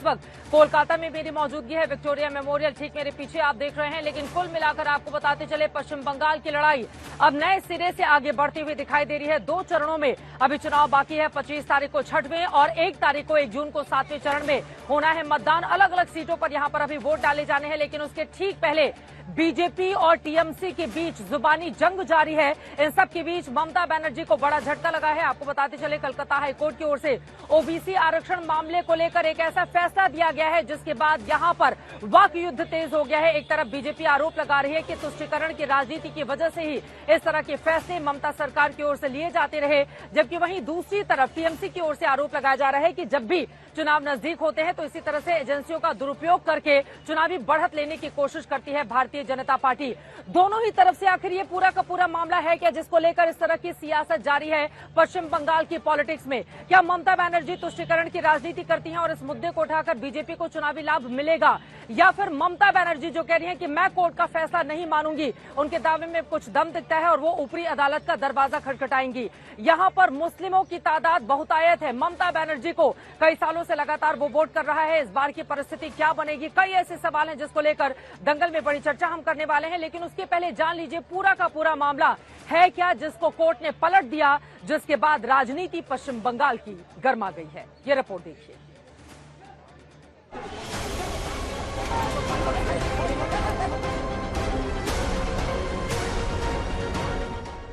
इस वक्त कोलकाता में मेरी मौजूदगी है, विक्टोरिया मेमोरियल ठीक मेरे पीछे आप देख रहे हैं। लेकिन कुल मिलाकर आपको बताते चले, पश्चिम बंगाल की लड़ाई अब नए सिरे से आगे बढ़ती हुई दिखाई दे रही है। 2 चरणों में अभी चुनाव बाकी है। 25 तारीख को 6वें और 1 तारीख को 1 जून को 7वें चरण में होना है मतदान। अलग अलग सीटों पर यहां पर अभी वोट डाले जाने हैं। लेकिन उसके ठीक पहले बीजेपी और टीएमसी के बीच जुबानी जंग जारी है। इन सब के बीच ममता बनर्जी को बड़ा झटका लगा है। आपको बताते चले, कलकत्ता हाईकोर्ट की ओर से ओबीसी आरक्षण मामले को लेकर एक ऐसा फैसला दिया गया है जिसके बाद यहां पर वाक युद्ध तेज हो गया है। एक तरफ बीजेपी आरोप लगा रही है कि तुष्टीकरण की राजनीति की वजह से ही इस तरह के फैसले ममता सरकार की ओर से लिए जाते रहे, जबकि वहीं दूसरी तरफ टीएमसी की ओर से आरोप लगाया जा रहा है कि जब भी चुनाव नजदीक होते हैं तो इसी तरह से एजेंसियों का दुरुपयोग करके चुनावी बढ़त लेने की कोशिश करती है भारतीय जनता पार्टी। दोनों ही तरफ से आखिर ये पूरा का पूरा मामला है क्या, जिसको लेकर इस तरह की सियासत जारी है पश्चिम बंगाल की पॉलिटिक्स में? क्या ममता बनर्जी तुष्टीकरण की राजनीति करती हैं और इस मुद्दे को उठाकर बीजेपी को चुनावी लाभ मिलेगा, या फिर ममता बनर्जी जो कह रही है कि मैं कोर्ट का फैसला नहीं मानूंगी, उनके दावे में कुछ दम दिखता है और वो ऊपरी अदालत का दरवाजा खटखटाएंगी? यहां पर मुस्लिमों की तादाद बहुतायत है। ममता बनर्जी को कई सालों से लगातार वो वोट कर रहा है। इस बार की परिस्थिति क्या बनेगी? कई ऐसे सवाल हैं जिसको लेकर दंगल में बड़ी चर्चा हम करने वाले हैं। लेकिन उसके पहले जान लीजिए पूरा का पूरा मामला है क्या जिसको कोर्ट ने पलट दिया, जिसके बाद राजनीति पश्चिम बंगाल की गर्मा गई है। ये रिपोर्ट देखिए।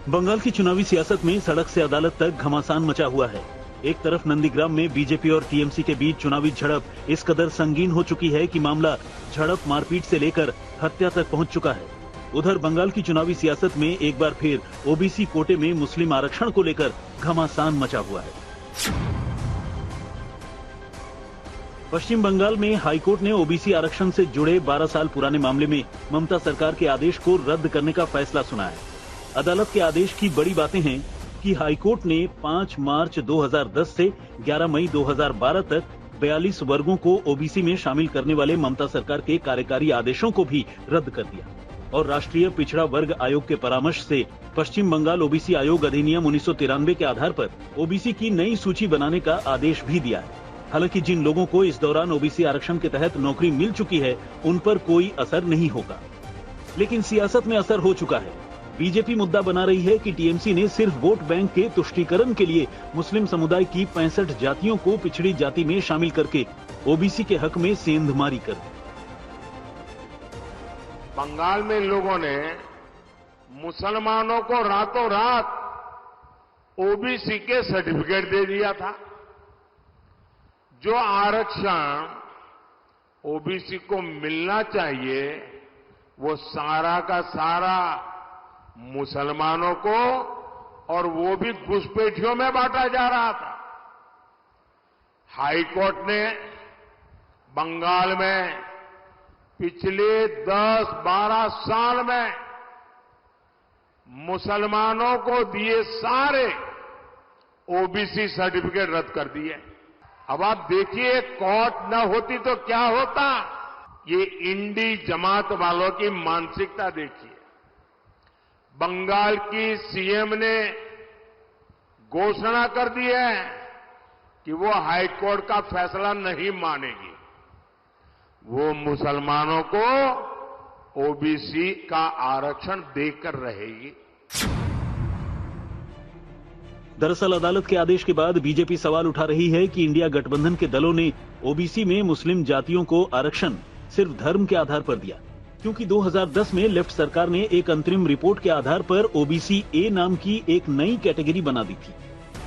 बंगाल की चुनावी सियासत में सड़क से अदालत तक घमासान मचा हुआ है। एक तरफ नंदीग्राम में बीजेपी और टीएमसी के बीच चुनावी झड़प इस कदर संगीन हो चुकी है कि मामला झड़प मारपीट से लेकर हत्या तक पहुंच चुका है। उधर बंगाल की चुनावी सियासत में एक बार फिर ओबीसी कोटे में मुस्लिम आरक्षण को लेकर घमासान मचा हुआ है। पश्चिम बंगाल में हाईकोर्ट ने ओबीसी आरक्षण से जुड़े 12 साल पुराने मामले में ममता सरकार के आदेश को रद्द करने का फैसला सुनाया है। अदालत के आदेश की बड़ी बातें हैं कि हाईकोर्ट ने 5 मार्च 2010 से 11 मई 2012 तक 42 वर्गों को ओबीसी में शामिल करने वाले ममता सरकार के कार्यकारी आदेशों को भी रद्द कर दिया और राष्ट्रीय पिछड़ा वर्ग आयोग के परामर्श से पश्चिम बंगाल ओबीसी आयोग अधिनियम 1993 के आधार पर ओबीसी की नई सूची बनाने का आदेश भी दिया है। हालांकि जिन लोगों को इस दौरान ओबीसी आरक्षण के तहत नौकरी मिल चुकी है उन पर कोई असर नहीं होगा, लेकिन सियासत में असर हो चुका है। बीजेपी मुद्दा बना रही है कि टीएमसी ने सिर्फ वोट बैंक के तुष्टीकरण के लिए मुस्लिम समुदाय की 65 जातियों को पिछड़ी जाति में शामिल करके ओबीसी के हक में सेंधमारी कर दी। बंगाल में लोगों ने मुसलमानों को रातों रात ओबीसी के सर्टिफिकेट दे दिया था। जो आरक्षण ओबीसी को मिलना चाहिए वो सारा का सारा मुसलमानों को, और वो भी घुसपैठियों में बांटा जा रहा था। हाईकोर्ट ने बंगाल में पिछले 10-12 साल में मुसलमानों को दिए सारे ओबीसी सर्टिफिकेट रद्द कर दिए। अब आप देखिए, कोर्ट न होती तो क्या होता। ये इंडी जमात वालों की मानसिकता देखिए। बंगाल की सीएम ने घोषणा कर दी है कि वो हाईकोर्ट का फैसला नहीं मानेगी। वो मुसलमानों को ओबीसी का आरक्षण देकर रहेगी। दरअसल अदालत के आदेश के बाद बीजेपी सवाल उठा रही है कि इंडिया गठबंधन के दलों ने ओबीसी में मुस्लिम जातियों को आरक्षण सिर्फ धर्म के आधार पर दिया, क्योंकि 2010 में लेफ्ट सरकार ने एक अंतरिम रिपोर्ट के आधार पर ओबीसी ए नाम की एक नई कैटेगरी बना दी थी।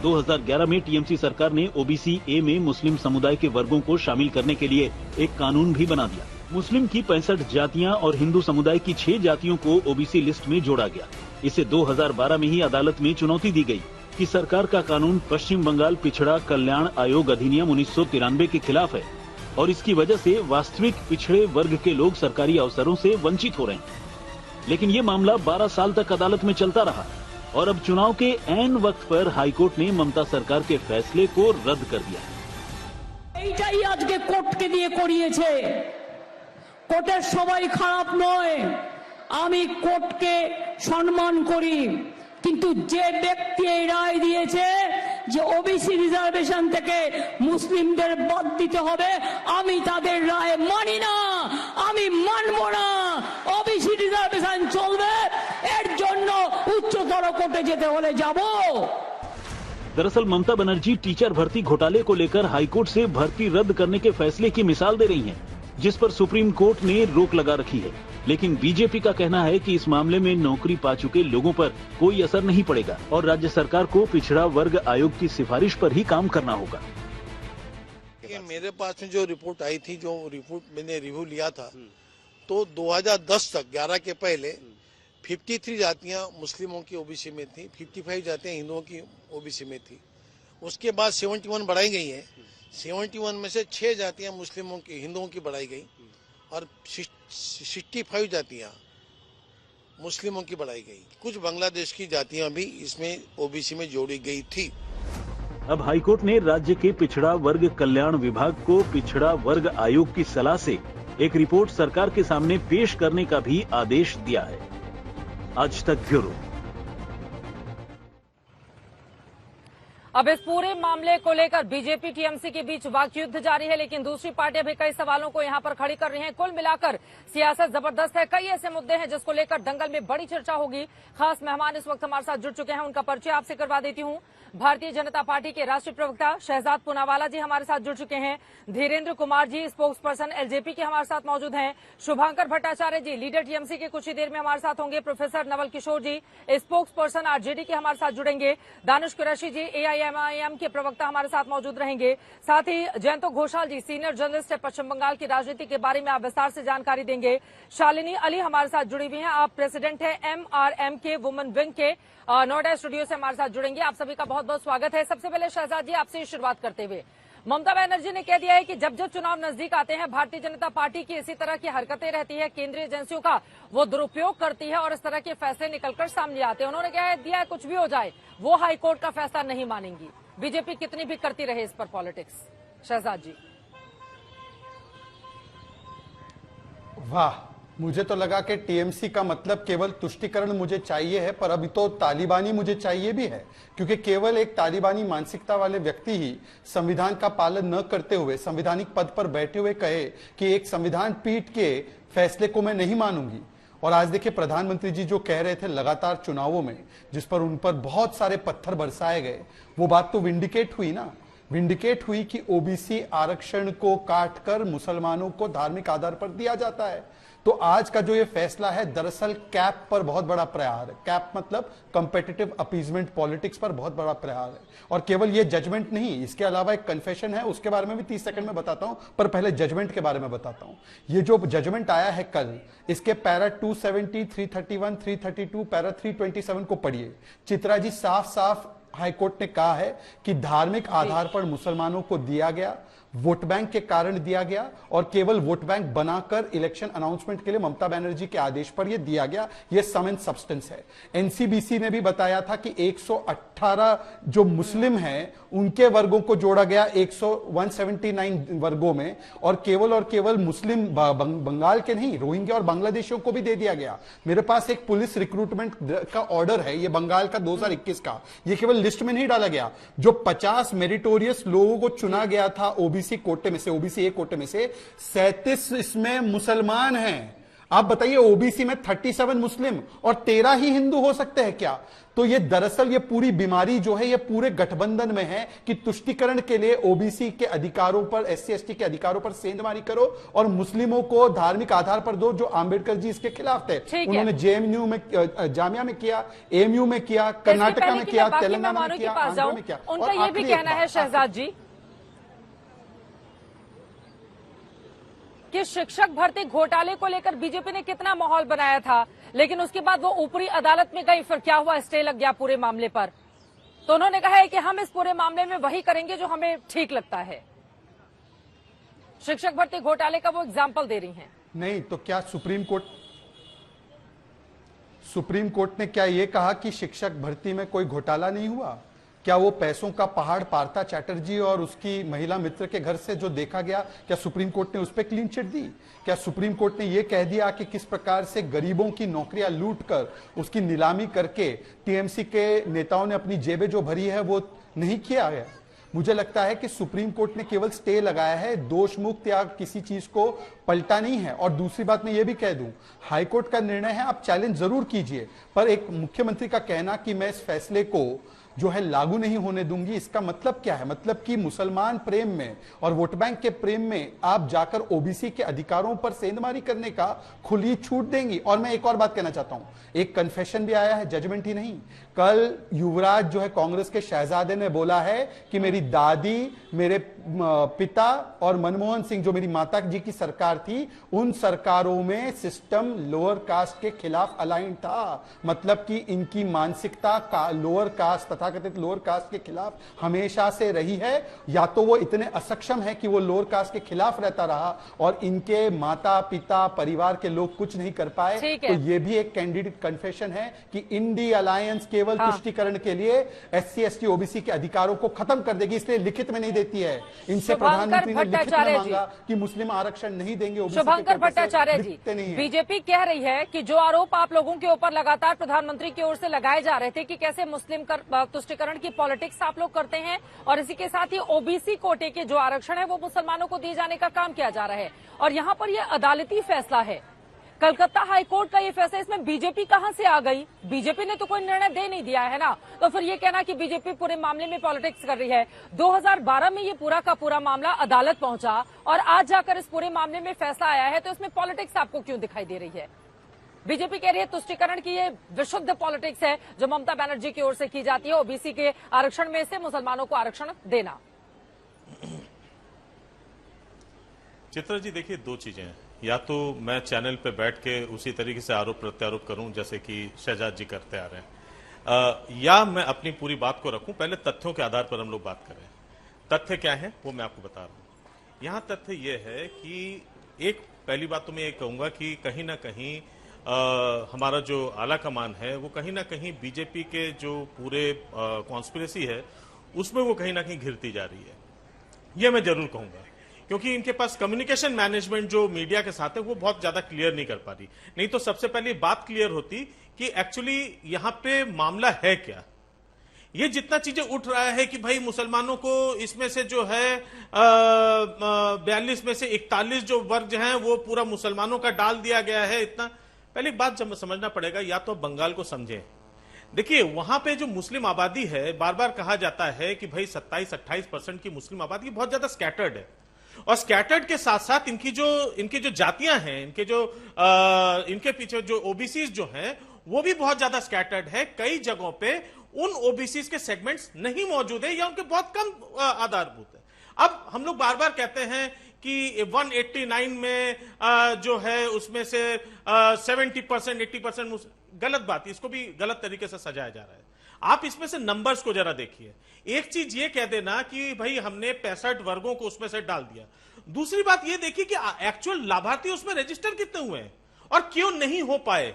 2011 में टीएमसी सरकार ने ओबीसी ए में मुस्लिम समुदाय के वर्गों को शामिल करने के लिए एक कानून भी बना दिया। मुस्लिम की 65 जातियां और हिंदू समुदाय की 6 जातियों को ओबीसी लिस्ट में जोड़ा गया। इसे 2012 में ही अदालत में चुनौती दी गई कि सरकार का कानून पश्चिम बंगाल पिछड़ा कल्याण आयोग अधिनियम 1993 के खिलाफ है और इसकी वजह से वास्तविक पिछड़े वर्ग के लोग सरकारी अवसरों से वंचित हो रहे हैं। लेकिन ये मामला 12 साल तक अदालत में चलता रहा और अब चुनाव के ऐन वक्त पर हाईकोर्ट ने ममता सरकार के फैसले को रद्द कर दिया। এইটাই আজকে কোর্টকে দিয়ে করিয়েছে। কোর্টের সবাই খারাপ নয়, আমি কোর্টকে সম্মান করি, কিন্তু যে ব্যক্তি এই রায় দিয়েছে যে ওবিসি রিজার্ভেশন থেকে মুসলিমদের বাদ দিতে হবে, আমি তাদের রায় মানি না, আমি মানব না। ওবিসি রিজার্ভেশন চলবে, এর জন্য উচ্চতর কোর্টে যেতে হলে যাব। दरअसल ममता बनर्जी टीचर भर्ती घोटाले को लेकर हाईकोर्ट से भर्ती रद्द करने के फैसले की मिसाल दे रही हैं, जिस पर सुप्रीम कोर्ट ने रोक लगा रखी है। लेकिन बीजेपी का कहना है कि इस मामले में नौकरी पा चुके लोगों पर कोई असर नहीं पड़ेगा और राज्य सरकार को पिछड़ा वर्ग आयोग की सिफारिश पर ही काम करना होगा। मेरे पास में जो रिपोर्ट आई थी, जो रिपोर्ट मैंने रिव्यू लिया था, तो 2010 तक 11 के पहले 53 जातियां मुस्लिमों की ओबीसी में थी, 55 जातियां हिंदुओं की ओबीसी में थी। उसके बाद 71 बढ़ाई गई है। 71 में से 6 जातियां मुस्लिमों की, हिंदुओं की बढ़ाई गई और 65 जातियां मुस्लिमों की बढ़ाई गई। कुछ बांग्लादेश की जातियां भी इसमें ओबीसी में जोड़ी गई थी। अब हाईकोर्ट ने राज्य के पिछड़ा वर्ग कल्याण विभाग को पिछड़ा वर्ग आयोग की सलाह से एक रिपोर्ट सरकार के सामने पेश करने का भी आदेश दिया है। आज तक ब्यूरो। अब इस पूरे मामले को लेकर बीजेपी टीएमसी के बीच वाकयुद्ध जारी है, लेकिन दूसरी पार्टियां भी कई सवालों को यहां पर खड़ी कर रही हैं। कुल मिलाकर सियासत जबरदस्त है। कई ऐसे मुद्दे हैं जिसको लेकर दंगल में बड़ी चर्चा होगी। खास मेहमान इस वक्त हमारे साथ जुड़ चुके हैं, उनका परिचय आपसे करवा देती हूं। भारतीय जनता पार्टी के राष्ट्रीय प्रवक्ता शहजाद पूनावाला जी हमारे साथ जुड़ चुके हैं। Dhirendra Kumar ji spokes person LJP के हमारे साथ मौजूद हैं। शुभांकर भट्टाचार्य जी लीडर टीएमसी के कुछ ही देर में हमारे साथ होंगे। प्रोफेसर नवल किशोर जी स्पोक्स पर्सन आरजेडी के हमारे साथ जुड़ेंगे। दानिश कुरैशी जी एआईएमआईएम के प्रवक्ता हमारे साथ मौजूद रहेंगे। साथ ही जयंतो घोषाल जी सीनियर जर्नलिस्ट है, पश्चिम बंगाल की राजनीति के बारे में आप विस्तार से जानकारी देंगे। शालिनी अली हमारे साथ जुड़ी हुई हैं, आप प्रेसिडेंट है एमआरएम के वुमेन विंग के नोएडा स्टूडियो से हमारे साथ जुड़ेंगे। आप सभी का बहुत बहुत स्वागत है। सबसे पहले शहजाद जी आपसे शुरुआत करते हुए, ममता बनर्जी ने कह दिया है कि जब जब चुनाव नजदीक आते हैं भारतीय जनता पार्टी की इसी तरह की हरकतें रहती है, केंद्रीय एजेंसियों का वो दुरुपयोग करती है और इस तरह के फैसले निकलकर सामने आते हैं। उन्होंने कह दिया है कुछ भी हो जाए वो हाईकोर्ट का फैसला नहीं मानेंगी, बीजेपी कितनी भी करती रहे इस पर पॉलिटिक्स। शहजाद जी। वाह, मुझे तो लगा कि टीएमसी का मतलब केवल तुष्टीकरण मुझे चाहिए है, पर अभी तो तालिबानी मुझे चाहिए भी है, क्योंकि केवल एक तालिबानी मानसिकता वाले व्यक्ति ही संविधान का पालन न करते हुए संवैधानिक पद पर बैठे हुए कहे कि एक संविधान पीठ के फैसले को मैं नहीं मानूंगी। और आज देखिए प्रधानमंत्री जी जो कह रहे थे लगातार चुनावों में, जिस पर उन पर बहुत सारे पत्थर बरसाए गए, वो बात तो विंडिकेट हुई ना, विंडिकेट हुई कि ओबीसी आरक्षण को काटकर मुसलमानों को धार्मिक आधार पर दिया जाता है। तो आज का जो ये फैसला है दरअसल कैप पर बहुत बड़ा प्रहार है। कैप मतलब कंपेटिटिव अपीजमेंट पॉलिटिक्स पर बहुत बड़ा प्रहार है। और केवल ये जजमेंट नहीं, इसके अलावा एक कन्फेशन है, उसके बारे में भी 30 सेकंड में बताता हूं, पर पहले जजमेंट के बारे में बताता हूं। ये जो जजमेंट आया है कल, इसके पैरा 270, 331, 332, पैरा 327 को पढ़िए। चित्रा जी साफ साफ हाईकोर्ट ने कहा है कि धार्मिक आधार पर मुसलमानों को दिया गया, वोट बैंक के कारण दिया गया और केवल वोट बैंक बनाकर इलेक्शन अनाउंसमेंट के लिए ममता बनर्जी के आदेश पर यह दिया गया। यह सम एंड सब्सटेंस है। एनसीबीसी ने भी बताया था कि 118 जो मुस्लिम हैं उनके वर्गों को जोड़ा गया 179 वर्गों में, और केवल मुस्लिम बंगाल के नहीं, रोहिंग्या और बांग्लादेशियों को भी दे दिया गया। मेरे पास एक पुलिस रिक्रूटमेंट का ऑर्डर है, ये बंगाल का 2021 का, ये केवल लिस्ट में नहीं डाला गया। जो 50 मेरिटोरियस लोगों को चुना गया था ओबीसी कोटे में से, ओबीसी ए कोटे में से 37 इसमें मुसलमान हैं। आप बताइए ओबीसी में 37 मुस्लिम और 13 ही हिंदू हो सकते हैं क्या? तो ये दरअसल ये पूरी बीमारी जो है ये पूरे गठबंधन में है कि तुष्टीकरण के लिए ओबीसी के अधिकारों पर, एससी एसटी के अधिकारों पर सेंधमारी करो और मुस्लिमों को धार्मिक आधार पर दो, जो आंबेडकर जी इसके खिलाफ थे। उन्होंने जेएनयू में, जामिया में किया, एएमयू में किया, कर्नाटका में किया, तेलंगाना में किया, आंध्र में किया। उनका यह भी कहना है शहजाद जी कि शिक्षक भर्ती घोटाले को लेकर बीजेपी ने कितना माहौल बनाया था, लेकिन उसके बाद वो ऊपरी अदालत में गई, फिर क्या हुआ, स्टे लग गया पूरे मामले पर। तो उन्होंने कहा है कि हम इस पूरे मामले में वही करेंगे जो हमें ठीक लगता है। शिक्षक भर्ती घोटाले का वो एग्जाम्पल दे रही हैं। नहीं तो क्या सुप्रीम कोर्ट ने क्या यह कहा कि शिक्षक भर्ती में कोई घोटाला नहीं हुआ? क्या वो पैसों का पहाड़ पार्था चैटर्जी और उसकी महिला मित्र के घर से जो देखा गया, क्या सुप्रीम कोर्ट ने उस पर क्लीन चिट दी? क्या सुप्रीम कोर्ट ने यह कह दिया कि किस प्रकार से गरीबों की नौकरियां लूट कर उसकी नीलामी करके टीएमसी के नेताओं ने अपनी जेबें जो भरी है वो नहीं किया है? मुझे लगता है कि सुप्रीम कोर्ट ने केवल स्टे लगाया है, दोष मुक्त या किसी चीज को पलटा नहीं है। और दूसरी बात मैं ये भी कह दूं, हाईकोर्ट का निर्णय है, आप चैलेंज जरूर कीजिए, पर एक मुख्यमंत्री का कहना कि मैं इस फैसले को जो है लागू नहीं होने दूंगी, इसका मतलब क्या है? मतलब कि मुसलमान प्रेम में और वोट बैंक के प्रेम में आप जाकर ओबीसी के अधिकारों पर सेंधमारी करने का खुली छूट देंगी। और मैं एक और बात कहना चाहता हूं, एक कन्फेशन भी आया है, जजमेंट ही नहीं। कल युवराज जो है कांग्रेस के शहजादे ने बोला है कि मेरी दादी, मेरे पिता और मनमोहन सिंह जो मेरी माता जी की सरकार थी, उन सरकारों में सिस्टम लोअर कास्ट के खिलाफ अलाइन था। मतलब कि इनकी मानसिकता का लोअर कास्ट, तथाकथित लोअर कास्ट के खिलाफ हमेशा से रही है। या तो वो इतने असक्षम है कि वो लोअर कास्ट के खिलाफ रहता रहा और इनके माता पिता परिवार के लोग कुछ नहीं कर पाए। तो ये भी एक कैंडिडेट कन्फेशन है कि इंडी अलायंस केवल तुष्टीकरण के लिए एससी एसटी ओबीसी के अधिकारों को खत्म कर देगी, इसलिए लिखित में नहीं देती है। इनसे प्रधानमंत्री ने लिखित में मांगा कि मुस्लिम आरक्षण नहीं देंगे। शुभंकर भट्टाचार्य जी, बीजेपी कह रही है कि जो आरोप आप लोगों के ऊपर लगातार प्रधानमंत्री की ओर से लगाए जा रहे थे कि कैसे मुस्लिम तुष्टीकरण की पॉलिटिक्स आप लोग करते हैं, और इसी के साथ ही ओबीसी कोटे के जो आरक्षण है वो मुसलमानों को दिए जाने का काम किया जा रहा है, और यहाँ पर यह अदालती फैसला है, कलकत्ता हाईकोर्ट का ये फैसला, इसमें बीजेपी कहां से आ गई? बीजेपी ने तो कोई निर्णय दे नहीं दिया है ना, तो फिर ये कहना कि बीजेपी पूरे मामले में पॉलिटिक्स कर रही है। 2012 में ये पूरा का पूरा मामला अदालत पहुंचा और आज जाकर इस पूरे मामले में फैसला आया है, तो इसमें पॉलिटिक्स आपको क्यों दिखाई दे रही है? बीजेपी कह रही है तुष्टीकरण की ये विशुद्ध पॉलिटिक्स है जो ममता बनर्जी की ओर से की जाती है, ओबीसी के आरक्षण में से मुसलमानों को आरक्षण देना। चित्रा जी, देखिए दो चीजें हैं, या तो मैं चैनल पे बैठ के उसी तरीके से आरोप प्रत्यारोप करूं जैसे कि शहजाद जी करते आ रहे हैं, या मैं अपनी पूरी बात को रखूं। पहले तथ्यों के आधार पर हम लोग बात करें। तथ्य क्या है वो मैं आपको बता रहा हूं। यहां तथ्य यह है कि एक पहली बात तो मैं ये कहूंगा कि कहीं ना कहीं हमारा जो आला कमान है वो कहीं ना कहीं बीजेपी के जो पूरे कॉन्स्पिरेसी है उसमें वो कहीं ना कहीं घिरती जा रही है, ये मैं जरूर कहूंगा, क्योंकि इनके पास कम्युनिकेशन मैनेजमेंट जो मीडिया के साथ है वो बहुत ज्यादा क्लियर नहीं कर पा रही। नहीं तो सबसे पहले बात क्लियर होती कि एक्चुअली यहां पे मामला है क्या। ये जितना चीजें उठ रहा है कि भाई मुसलमानों को इसमें से जो है 42 में से 41 जो वर्ग हैं वो पूरा मुसलमानों का डाल दिया गया है, इतना पहली बात जब समझना पड़ेगा, या तो बंगाल को समझें। देखिए वहां पे जो मुस्लिम आबादी है, बार बार कहा जाता है कि भाई 27-28% की मुस्लिम आबादी बहुत ज्यादा स्कैटर्ड है, और स्कैटर्ड के साथ साथ इनकी जो जातियां हैं, इनके पीछे जो ओबीसी जो हैं वो भी बहुत ज्यादा स्कैटर्ड है। कई जगहों पे उन ओबीसी के सेगमेंट्स नहीं मौजूद है या उनके बहुत कम आधारभूत है। अब हम लोग बार बार कहते हैं कि 189 में जो है उसमें से 70% 80% गलत बात, इसको भी गलत तरीके से सजाया जा रहा है। आप इसमें से नंबर्स को जरा देखिए। एक चीज ये कह देना कि भाई हमने 65 वर्गों को उसमें से डाल दिया, दूसरी बात ये देखिए कि एक्चुअल लाभार्थी उसमें रजिस्टर कितने हुए हैं और क्यों नहीं हो पाए।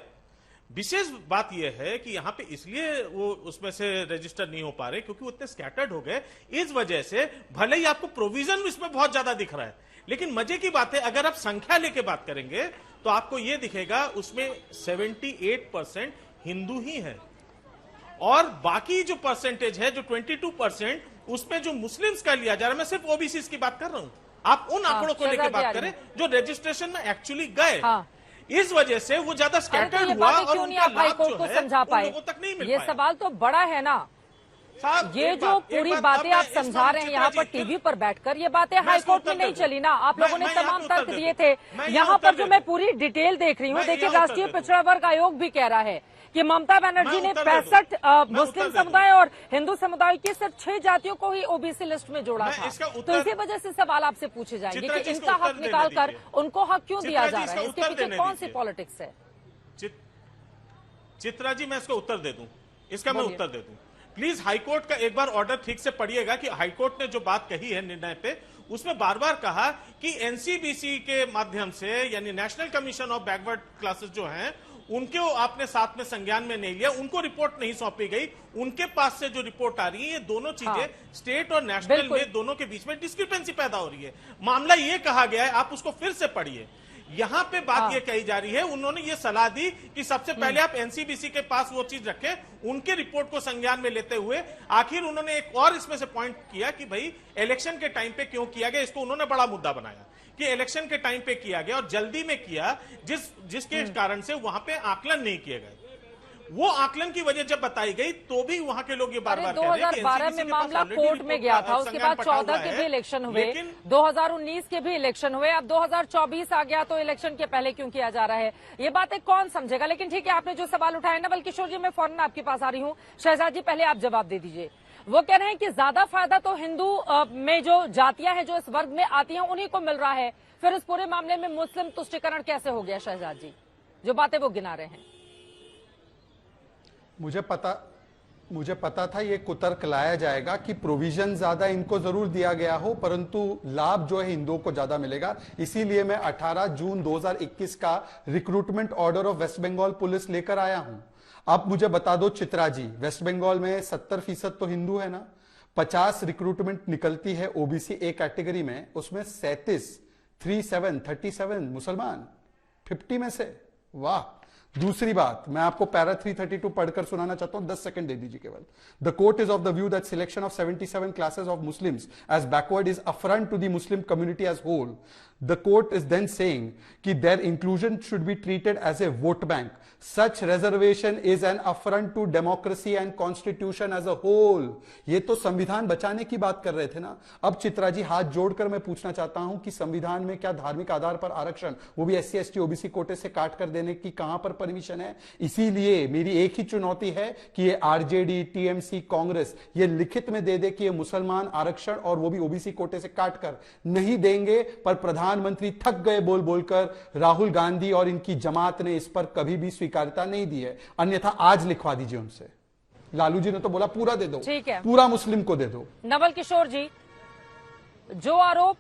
विशेष बात यह है कि यहां पे इसलिए वो उसमें से रजिस्टर नहीं हो पा रहे क्योंकि वो इतने स्कैटर्ड हो गए। इस वजह से भले ही आपको प्रोविजन इसमें बहुत ज्यादा दिख रहा है, लेकिन मजे की बात है अगर आप संख्या लेके बात करेंगे तो आपको यह दिखेगा उसमें 78% हिंदू ही है, और बाकी जो परसेंटेज है जो 22% उसमें जो मुस्लिम्स का लिया जा रहा है, मैं सिर्फ ओबीसी की बात कर रहा हूं, आप उन आंकड़ों को लेकर बात करें जो रजिस्ट्रेशन में एक्चुअली गए। इस वजह से वो ज्यादा स्कैटर्ड हुआ और उनका लाभ जो है उन लोगों तक नहीं मिल पाया। ये सवाल तो बड़ा है ना, ये जो पूरी बातें आप समझा रहे हैं यहाँ पर टीवी पर बैठकर, ये बातें हाईकोर्ट में नहीं चली ना। आप लोगों ने तमाम तर्क दिए थे। यहाँ पर जो मैं पूरी डिटेल देख रही हूँ, देखिए राष्ट्रीय पिछड़ा वर्ग आयोग भी कह रहा है कि ममता बनर्जी ने 65 मुस्लिम समुदाय और हिंदू समुदाय की सिर्फ 6 जातियों को ही ओबीसी लिस्ट में जोड़ा था। तो इसी वजह से सवाल आपसे पूछे जाएंगे कि इनका हक निकालकर उनको हक क्यों दिया जा रहा है, इसके पीछे कौन सी पॉलिटिक्स है? चित्रा जी मैं इसका उत्तर दे दूं, इसका मैं उत्तर दे दूं। प्लीज हाईकोर्ट का एक बार ऑर्डर ठीक से पढ़िएगा कि हाईकोर्ट ने जो बात कही है निर्णय पे, उसमें बार बार कहा कि एनसीबीसी के माध्यम से, यानी national commission of backward classes जो हैं, उनके आपने साथ में संज्ञान में नहीं लिया, उनको रिपोर्ट नहीं सौंपी गई। उनके पास से जो रिपोर्ट आ रही है, ये दोनों चीजें स्टेट और नेशनल में दोनों के बीच में डिस्क्रिपेंसी पैदा हो रही है। मामला ये कहा गया है, आप उसको फिर से पढ़िए। यहां पे बात ये कही जा रही है, उन्होंने ये सलाह दी कि सबसे पहले आप एनसीबीसी के पास वो चीज रखें, उनके रिपोर्ट को संज्ञान में लेते हुए आखिर उन्होंने एक और इसमें से पॉइंट किया कि भाई इलेक्शन के टाइम पे क्यों किया गया, इसको उन्होंने बड़ा मुद्दा बनाया कि इलेक्शन के टाइम पे किया गया और जल्दी में किया, जिसके कारण से वहां पे आकलन नहीं किए गए। वो आकलन की वजह जब बताई गई तो भी वहां के लोग ये बार-बार कह रहे हैं कि 2012 में मामला कोर्ट में गया था, उसके बाद 14 के भी इलेक्शन हुए, 2019 के भी इलेक्शन हुए, अब 2024 आ गया तो इलेक्शन के पहले क्यों किया जा रहा है, ये बातें कौन समझेगा। लेकिन ठीक है, आपने जो सवाल उठाया नवल किशोर जी, मैं फौरन आपके पास आ रही हूँ। शहजाद जी, पहले आप जवाब दे दीजिए। वो कह रहे हैं कि ज्यादा फायदा तो हिंदू में जो जातियां हैं जो इस वर्ग में आती हैं उन्हीं को मिल रहा है, फिर इस पूरे मामले में मुस्लिम तुष्टिकरण कैसे हो गया। शहजाद जी, जो बातें वो गिना रहे हैं। मुझे पता था ये कुतर्क लाया जाएगा कि प्रोविजन ज्यादा इनको जरूर दिया गया हो, परंतु लाभ जो है हिंदुओं को ज्यादा मिलेगा। इसीलिए मैं 18 जून 2021 का recruitment order of West Bengal police लेकर आया हूं। आप मुझे बता दो चित्रा जी, वेस्ट बंगाल में 70% तो हिंदू है ना, 50 रिक्रूटमेंट निकलती है ओबीसी ए कैटेगरी में, उसमें 37 मुसलमान 50 में से। वाह। दूसरी बात, मैं आपको पैरा 332 पढ़कर सुनाना चाहता हूं, 10 सेकंड दे दीजिए केवल। The court is of the view that selection of 77 classes of Muslims as backward is affront to the Muslim community as whole. The court is then saying that their inclusion should be treated as a vote bank. Such reservation is an affront to democracy and constitution as a whole. ये तो संविधान बचाने की बात कर रहे थे ना। अब चित्रा जी, हाथ जोड़कर मैं पूछना चाहता हूं कि संविधान में क्या धार्मिक आधार पर आरक्षण, वो भी SC ST OBC कोटे से काट कर देने की कहां पर परमिशन है। इसीलिए मेरी एक ही चुनौती है कि ये RJD, TMC, कांग्रेस ये लिखित में दे दे कि ये मुसलमान आरक्षण और वो भी OBC कोटे से काट कर नहीं देंगे। पर प्रधानमंत्री थक गए बोल बोलकर, राहुल गांधी और इनकी जमात ने इस पर कभी भी स्वीकार्यता नहीं दी है। अन्यथा आज लिखवा दीजिए उनसे। लालू जी ने तो बोला पूरा दे दो, ठीक है, पूरा मुस्लिम को दे दो। नवल किशोर जी, जो आरोप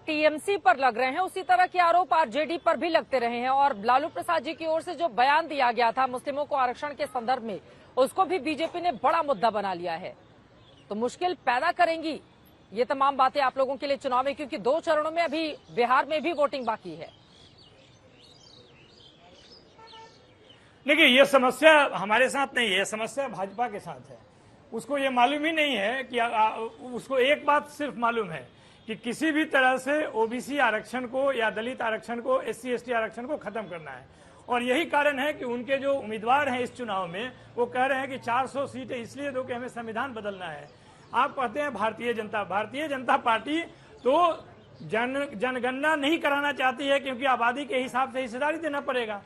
TMC पर लग रहे हैं उसी तरह के आरोप RJD पर भी लगते रहे हैं, और लालू प्रसाद जी की ओर से जो बयान दिया गया था मुस्लिमों को आरक्षण के संदर्भ में, उसको भी बीजेपी ने बड़ा मुद्दा बना लिया है। तो मुश्किल पैदा करेंगी ये तमाम बातें आप लोगों के लिए चुनाव में, क्योंकि 2 चरणों में अभी बिहार में भी वोटिंग बाकी है। देखिए, ये समस्या हमारे साथ नहीं है, ये समस्या भाजपा के साथ है। उसको ये मालूम ही नहीं है कि उसको एक बात सिर्फ मालूम है कि किसी भी तरह से OBC आरक्षण को या दलित आरक्षण को, SC ST आरक्षण को खत्म करना है। और यही कारण है कि उनके जो उम्मीदवार हैं इस चुनाव में, वो कह रहे हैं कि 400 सीटें इसलिए दो कि हमें संविधान बदलना है। आप कहते हैं भारतीय जनता पार्टी तो जनगणना नहीं कराना चाहती है, क्योंकि आबादी के हिसाब से हिस्सेदारी देना पड़ेगा।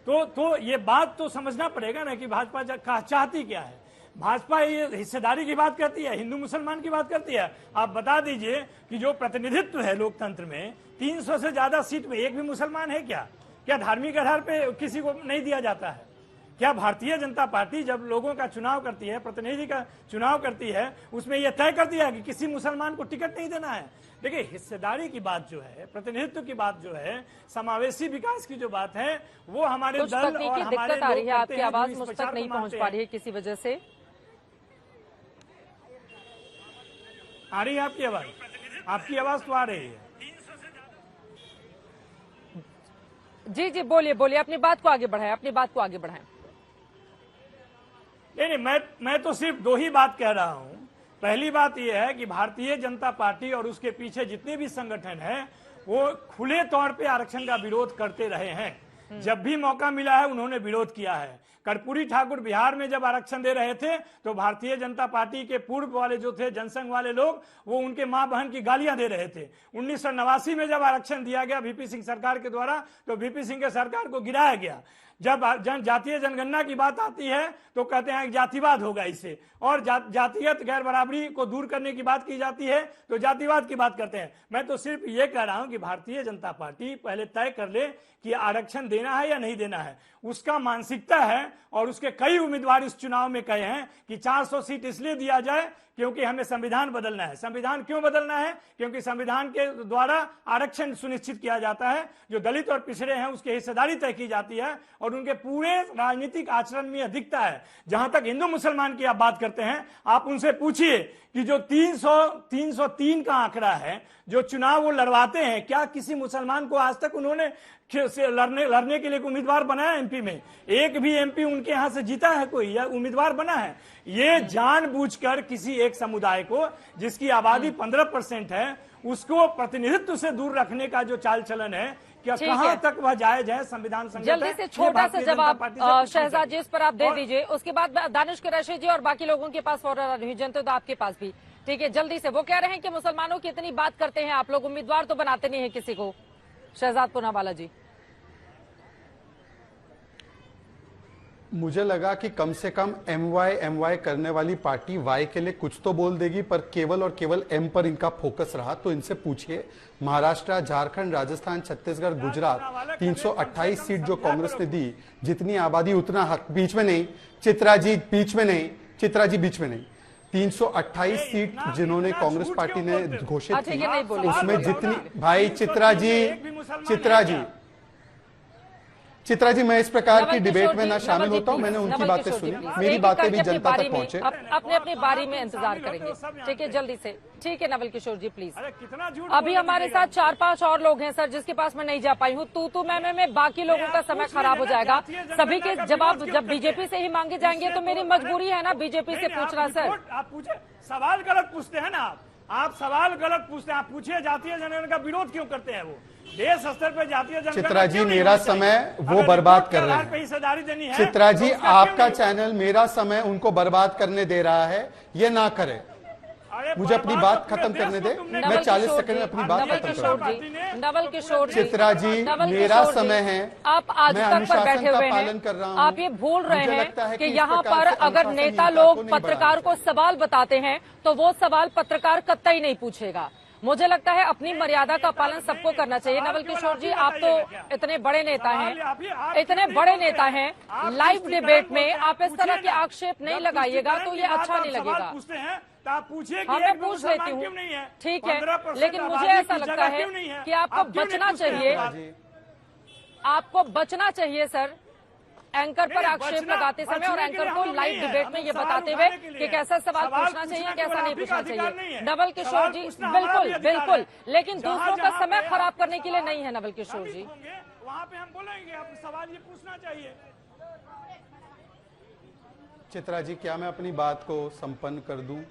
तो ये बात तो समझना पड़ेगा ना कि भाजपा चाहती क्या है। भाजपा ये हिस्सेदारी की बात करती है, हिंदू मुसलमान की बात करती है। आप बता दीजिए कि जो प्रतिनिधित्व है लोकतंत्र में, 300 से ज्यादा सीट में एक भी मुसलमान है क्या? क्या धार्मिक आधार पे किसी को नहीं दिया जाता है? क्या भारतीय जनता पार्टी जब लोगों का चुनाव करती है, प्रतिनिधि का चुनाव करती है, उसमें यह तय करती है कि किसी मुसलमान को टिकट नहीं देना है? देखिए, हिस्सेदारी की बात जो है, प्रतिनिधित्व की बात जो है, समावेशी विकास की जो बात है, वो हमारे दल और हमारे दिक्कत आ रही है। आपकी आवाज मुझ तक नहीं पहुंच पा रही है किसी वजह से। आ रही है आपकी आवाज? आपकी आवाज तो आ रही है। जी जी, बोलिए, अपनी बात को आगे बढ़ाएं। नहीं, मैं तो सिर्फ 2 ही बात कह रहा हूं। पहली बात यह है कि भारतीय जनता पार्टी और उसके पीछे जितने भी संगठन हैं, वो खुले तौर पे आरक्षण का विरोध करते रहे हैं। जब भी मौका मिला है उन्होंने विरोध किया है। कर्पूरी ठाकुर बिहार में जब आरक्षण दे रहे थे तो भारतीय जनता पार्टी के पूर्व वाले जो थे जनसंघ वाले लोग, वो उनके मां बहन की गालियां दे रहे थे। 1989 में जब आरक्षण दिया गया VP सिंह सरकार के द्वारा, तो VP सिंह के सरकार को गिराया गया। जब जातीय जनगणना की बात आती है तो कहते हैं जातिवाद होगा इससे, और जातीयत गैर बराबरी को दूर करने की बात की जाती है तो जातिवाद की बात करते हैं। मैं तो सिर्फ ये कह रहा हूं कि भारतीय जनता पार्टी पहले तय कर ले कि आरक्षण देना है या नहीं देना है, उसका मानसिकता है। और उसके कई उम्मीदवार इस चुनाव में कहे हैं कि 400 सीट इसलिए दिया जाए क्योंकि हमें संविधान बदलना है। संविधान क्यों बदलना है? क्योंकि संविधान के द्वारा आरक्षण सुनिश्चित किया जाता है, जो दलित और पिछड़े हैं उसकी हिस्सेदारी तय की जाती है और उनके पूरे राजनीतिक आचरण में दिखता है। जहां तक हिंदू मुसलमान की आप बात करते हैं, आप उनसे पूछिए कि जो 303 का आंकड़ा है जो चुनाव वो लड़वाते हैं, क्या किसी मुसलमान को आज तक उन्होंने लड़ने के लिए उम्मीदवार बनाया? एमपी में एक भी एमपी उनके यहां से जीता है कोई या उम्मीदवार बना है? ये जानबूझकर किसी एक समुदाय को जिसकी आबादी 15% है उसको प्रतिनिधित्व से दूर रखने का जो चाल चलन है, क्या कहां तक वह जायज है? संविधान संगत है? जल्दी से छोटा सा जवाब शहजाद जी इस पर आप दे दीजिए, उसके बाद दानिश कुरैशी जी और बाकी लोगों के पास फौरन जनता तो आपके पास भी, ठीक है? जल्दी से। वो कह रहे हैं कि मुसलमानों की इतनी बात करते हैं आप लोग, उम्मीदवार तो बनाते नहीं है किसी को। शहजाद पूनावाला जी, मुझे लगा कि कम से कम एमवाई करने वाली पार्टी वाई के लिए कुछ तो बोल देगी, पर केवल और केवल एम पर इनका फोकस रहा। तो इनसे पूछिए, महाराष्ट्र, झारखंड, राजस्थान, छत्तीसगढ़, गुजरात 328 सीट जो कांग्रेस ने दी, जितनी आबादी उतना हक। बीच में नहीं चित्रा जी, बीच में नहीं चित्रा जी, बीच में नहीं। 328 सीट जिन्होंने कांग्रेस पार्टी ने घोषित की, उसमें जितनी भाई चित्रा जी, मैं इस प्रकार की डिबेट में ना शामिल होता हूं। मैंने उनकी बातें सुनी, मेरी बातें भी जनता तक पहुंचे। अपने अपनी बारी में इंतजार करेंगे, ठीक है? जल्दी से, ठीक है नवल किशोर जी प्लीज। अभी हमारे साथ 4-5 और लोग हैं सर, जिसके पास मैं नहीं जा पाई हूँ। तू मैं बाकी लोगों का समय खराब हो जाएगा। सभी के जवाब जब बीजेपी से ही मांगे जाएंगे तो मेरी मजबूरी है ना बीजेपी से पूछना। सर आप पूछे, सवाल गलत पूछते हैं ना आप सवाल गलत पूछते हैं। आप पूछिए जातीय जनगणना का विरोध क्यों करते हैं? वो देश स्तर पर जातीय जनगणना, चित्रा जी मेरा समय वो बर्बाद कर रहे हैं। हिस्सेदारी देनी है चित्रा जी, आपका चैनल मेरा समय उनको बर्बाद करने दे रहा है, ये ना करे। मुझे अपनी बात खत्म करने दे, मैं 40 सेकंड में अपनी बात खत्म करूंगा। नवल किशोर जी, चित्रा जी, मेरा समय है, आप आज मैं तक पर अनुशासन बैठे का हुए पालन कर रहा हैं। हूं। आप ये भूल रहे मुझे लगता है हैं कि इस यहाँ प्रकार पर से अगर अनुशासन नेता इन लोग बातों नहीं पत्रकार को सवाल बताते हैं तो वो सवाल पत्रकार कतई नहीं पूछेगा। मुझे लगता है अपनी मर्यादा का पालन सबको करना चाहिए। नवल किशोर जी, आप तो इतने बड़े नेता हैं, लाइव डिबेट में आप इस तरह के आक्षेप नहीं लगाइएगा तो ये अच्छा नहीं लगेगा। हाँ, मैं पूछ लेती हूँ, ठीक है, लेकिन मुझे ऐसा लगता है कि आपको बचना चाहिए सर, एंकर पर आक्षेप लगाते समय और एंकर को लाइव डिबेट में ये बताते हुए कि कैसा सवाल पूछना चाहिए, कैसा नहीं पूछना चाहिए। नवल किशोर जी, बिल्कुल, लेकिन दूसरों का समय खराब करने के लिए नहीं है। नवल किशोर जी, वहाँ पे हम बोलेंगे, आप सवाल ये पूछना चाहिए। चित्रा जी, क्या मैं अपनी बात को संपन्न कर दूं?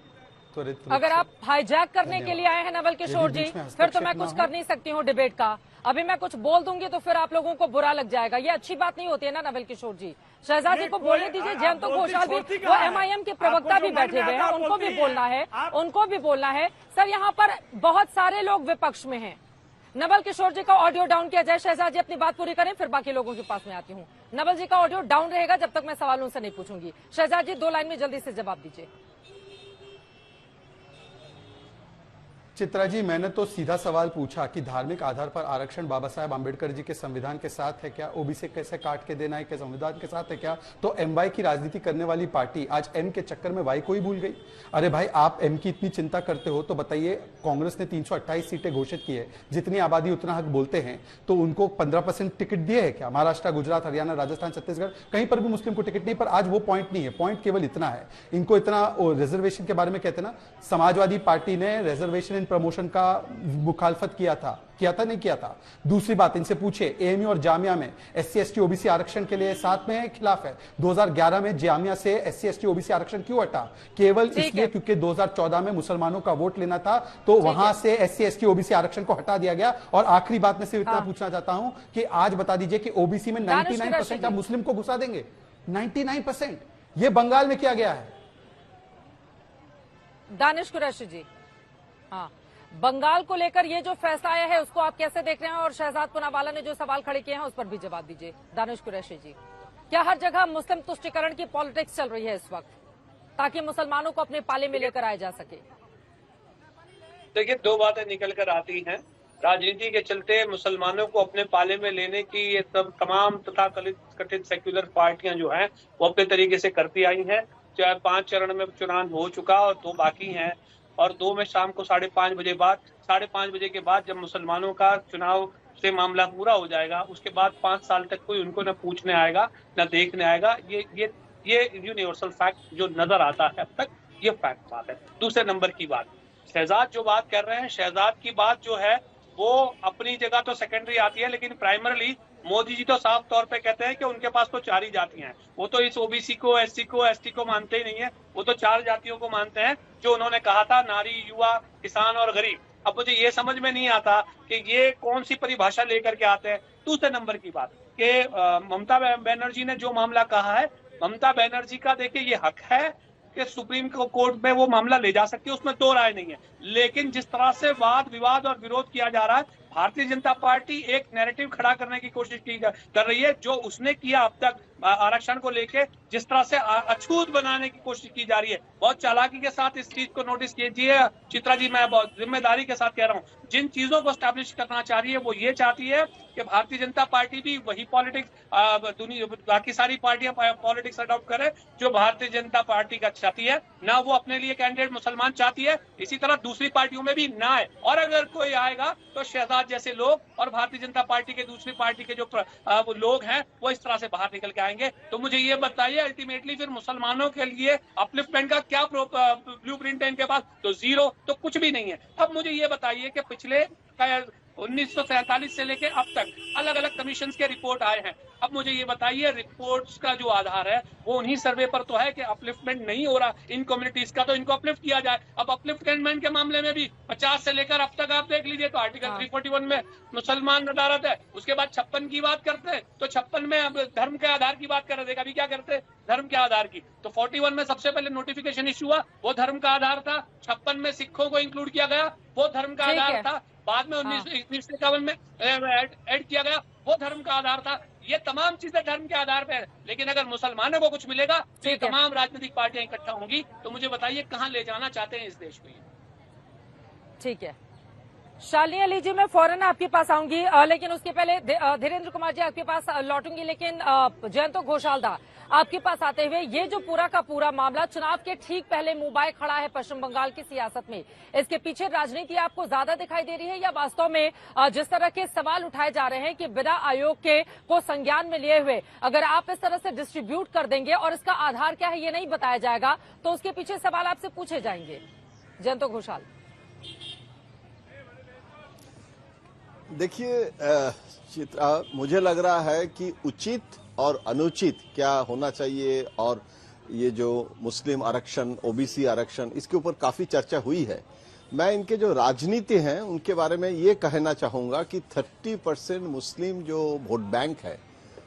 अगर आप हाईजैक करने के लिए आए हैं नवल किशोर जी, फिर तो मैं कुछ कर नहीं सकती हूँ डिबेट का। अभी मैं कुछ बोल दूंगी तो फिर आप लोगों को बुरा लग जाएगा, ये अच्छी बात नहीं होती है ना नवल किशोर जी। शहजाद जी को बोलने दीजिए, जयंत घोषाल भी, वो MIM के प्रवक्ता भी बैठे हुए हैं, उनको भी बोलना है। सर यहाँ पर बहुत सारे लोग विपक्ष में हैं। नवल किशोर जी का ऑडियो डाउन किया जाए। शहजाद जी अपनी बात पूरी करें, फिर बाकी लोगों के पास में आती हूँ। नवल जी का ऑडियो डाउन रहेगा जब तक मैं सवालों से नहीं पूछूंगी। शहजाद जी 2 लाइन में जल्दी से जवाब दीजिए। चित्रा जी, मैंने तो सीधा सवाल पूछा कि धार्मिक आधार पर आरक्षण बाबा साहेब आंबेडकर जी के संविधान के साथ है क्या? ओबीसी कैसे काट के देना है क्या संविधान के साथ है क्या? तो एमवाई की राजनीति करने वाली पार्टी आज एम के चक्कर में वाई को ही भूल गई। अरे भाई, आप एम की इतनी चिंता करते हो तो बताइए, कांग्रेस ने 328 सीटें घोषित की है, जितनी आबादी उतना हक बोलते हैं, तो उनको 15% टिकट दिए है क्या? महाराष्ट्र, गुजरात, हरियाणा, राजस्थान, छत्तीसगढ़, कहीं पर भी मुस्लिम को टिकट नहीं। पर आज वो पॉइंट नहीं है, पॉइंट केवल इतना है, इनको इतना रिजर्वेशन के बारे में कहते ना, समाजवादी पार्टी ने रिजर्वेशन इन प्रमोशन का मुखालफत किया था नहीं किया था। दूसरी बात, इनसे पूछे एएमयू और जामिया में SC ST OBC आरक्षण के लिए साथ में है, खिलाफ है? 2011 में जामिया से SC ST OBC आरक्षण क्यों हटा? केवल इसलिए क्योंकि 2014 में मुसलमानों का वोट लेना था, तो वहां से SC ST OBC आरक्षण को हटा दिया गया। और आखिरी बात में सिर्फ इतना पूछना चाहता हूं कि आज बता दीजिए कि ओबीसी में 99% आप मुस्लिम को घुसा देंगे। 99%। ये बंगाल में किया गया है। दानिश कुरैशी जी, हाँ, बंगाल को लेकर ये जो फैसला आया है उसको आप कैसे देख रहे हैं? और शहजाद पूनावाला ने जो सवाल खड़े किए हैं उस पर भी जवाब दीजिए। दानिश कुरैशी जी, क्या हर जगह मुस्लिम तुष्टीकरण की पॉलिटिक्स चल रही है इस वक्त, ताकि मुसलमानों को अपने पाले में लेकर आया जा सके? देखिए, 2 बातें निकल कर आती हैं। राजनीति के चलते मुसलमानों को अपने पाले में लेने की ये सब तमाम तथाकथित सेक्युलर पार्टियां जो हैं वो अपने तरीके से करती आई हैं। 5 चरण में चुनाव हो चुका और 2 बाकी हैं, और 2 में शाम को 5:30 बजे के बाद जब मुसलमानों का चुनाव से मामला पूरा हो जाएगा, उसके बाद 5 साल तक कोई उनको न पूछने आएगा न देखने आएगा। ये यूनिवर्सल फैक्ट जो नजर आता है अब तक, ये फैक्ट बात है। दूसरे नंबर की बात, शहजाद जो बात कर रहे हैं, शहजाद की बात जो है वो अपनी जगह तो सेकेंडरी आती है, लेकिन प्राइमरली मोदी जी तो साफ तौर पे कहते हैं कि उनके पास तो 4 ही जातियां हैं। वो तो इस ओबीसी को, एससी को, एसटी को मानते ही नहीं है, वो तो 4 जातियों को मानते हैं जो उन्होंने कहा था, नारी, युवा, किसान और गरीब। अब मुझे ये समझ में नहीं आता कि ये कौन सी परिभाषा लेकर के आते हैं। दूसरे नंबर की बात कि ममता बनर्जी ने जो मामला कहा है, ममता बनर्जी का देखिए ये हक है कि सुप्रीम कोर्ट में वो मामला ले जा सकती है, उसमें 2 राय नहीं है। लेकिन जिस तरह से वाद विवाद और विरोध किया जा रहा है, भारतीय जनता पार्टी एक नैरेटिव खड़ा करने की कोशिश कर रही है, जो उसने किया अब तक आरक्षण को लेके, जिस तरह से अछूत बनाने की कोशिश की जा रही है, बहुत चालाकी के साथ इस चीज को नोटिस कीजिए चित्रा जी। मैं बहुत जिम्मेदारी के साथ कह रहा हूँ, जिन चीजों को स्टैब्लिश करना चाह रही है वो ये चाहती है कि भारतीय जनता पार्टी भी वही पॉलिटिक्स, बाकी सारी पार्टियां पॉलिटिक्स अडॉप्ट करे जो भारतीय जनता पार्टी का चाहती है, ना वो अपने लिए कैंडिडेट मुसलमान चाहती है, इसी तरह दूसरी पार्टियों में भी ना है। और अगर कोई आएगा तो शहजाद जैसे लोग और भारतीय जनता पार्टी के दूसरी पार्टी के जो वो लोग हैं वो इस तरह से बाहर निकल के आएंगे। तो मुझे ये बताइए अल्टीमेटली फिर मुसलमानों के लिए अपलिफ्टमेंट का क्या ब्लूप्रिंट है इनके पास? तो 0, तो कुछ भी नहीं है। अब मुझे ये बताइए कि पिछले 1947 से लेकर अब तक अलग अलग कमीशन के रिपोर्ट आए हैं। अब मुझे ये बताइए रिपोर्ट्स का जो आधार है वो उन्हीं सर्वे पर तो है कि अपलिफ्टमेंट नहीं हो रहा इन कम्युनिटीज का, तो इनको अपलिफ्ट किया जाए। अब अपलिफ्टमेंट के मामले में भी 50 से लेकर अब तक आप देख लीजिए तो आर्टिकल 341 में मुसलमान अदालत है, उसके बाद 56 की बात करते हैं तो 56 में अब धर्म के आधार की बात कर रहे थे, अभी क्या करते हैं धर्म के आधार की। तो 41 में सबसे पहले नोटिफिकेशन इश्यू हुआ, वो धर्म का आधार था। 56 में सिखों को इंक्लूड किया गया, वो धर्म का आधार था। बाद में 1951 में ऐड किया गया, वो धर्म का आधार था। ये तमाम चीजें धर्म के आधार पर है, लेकिन अगर मुसलमानों को कुछ मिलेगा तो ये तमाम राजनीतिक पार्टियां इकट्ठा होंगी। तो मुझे बताइए कहां ले जाना चाहते हैं इस देश को? ठीक है शालिनी अली जी, मैं फौरन आपके पास आऊंगी, लेकिन उसके पहले धीरेन्द्र कुमार जी आपके पास लौटूंगी। लेकिन जयंतो घोषालदा आपके पास आते हुए, ये जो पूरा का पूरा मामला चुनाव के ठीक पहले मुंह बाय खड़ा है पश्चिम बंगाल की सियासत में, इसके पीछे राजनीति आपको ज्यादा दिखाई दे रही है या वास्तव में जिस तरह के सवाल उठाए जा रहे हैं कि बिना आयोग के को संज्ञान में लिए हुए अगर आप इस तरह से डिस्ट्रीब्यूट कर देंगे और इसका आधार क्या है ये नहीं बताया जाएगा तो उसके पीछे सवाल आपसे पूछे जाएंगे? जयंतो घोषाल, देखिए चित्रा, मुझे लग रहा है कि उचित और अनुचित क्या होना चाहिए, और ये जो मुस्लिम आरक्षण, ओबीसी आरक्षण, इसके ऊपर काफी चर्चा हुई है। मैं इनके जो राजनीति हैं उनके बारे में ये कहना चाहूंगा कि 30% मुस्लिम जो वोट बैंक है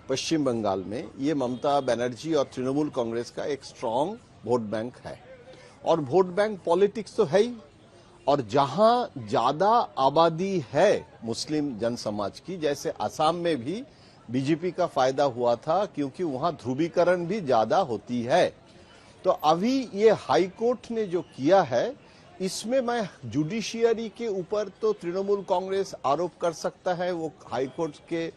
पश्चिम बंगाल में, ये ममता बनर्जी और तृणमूल कांग्रेस का एक स्ट्रांग वोट बैंक है। और वोट बैंक पॉलिटिक्स तो है ही, और जहां ज्यादा आबादी है मुस्लिम जन समाज की, जैसे असम में भी बीजेपी का फायदा हुआ था क्योंकि वहां ध्रुवीकरण भी ज्यादा होती है। तो अभी ये हाई कोर्ट ने जो किया है, इसमें मैं जुडिशियरी के ऊपर तो तृणमूल कांग्रेस आरोप कर सकता है, वो हाई कोर्ट के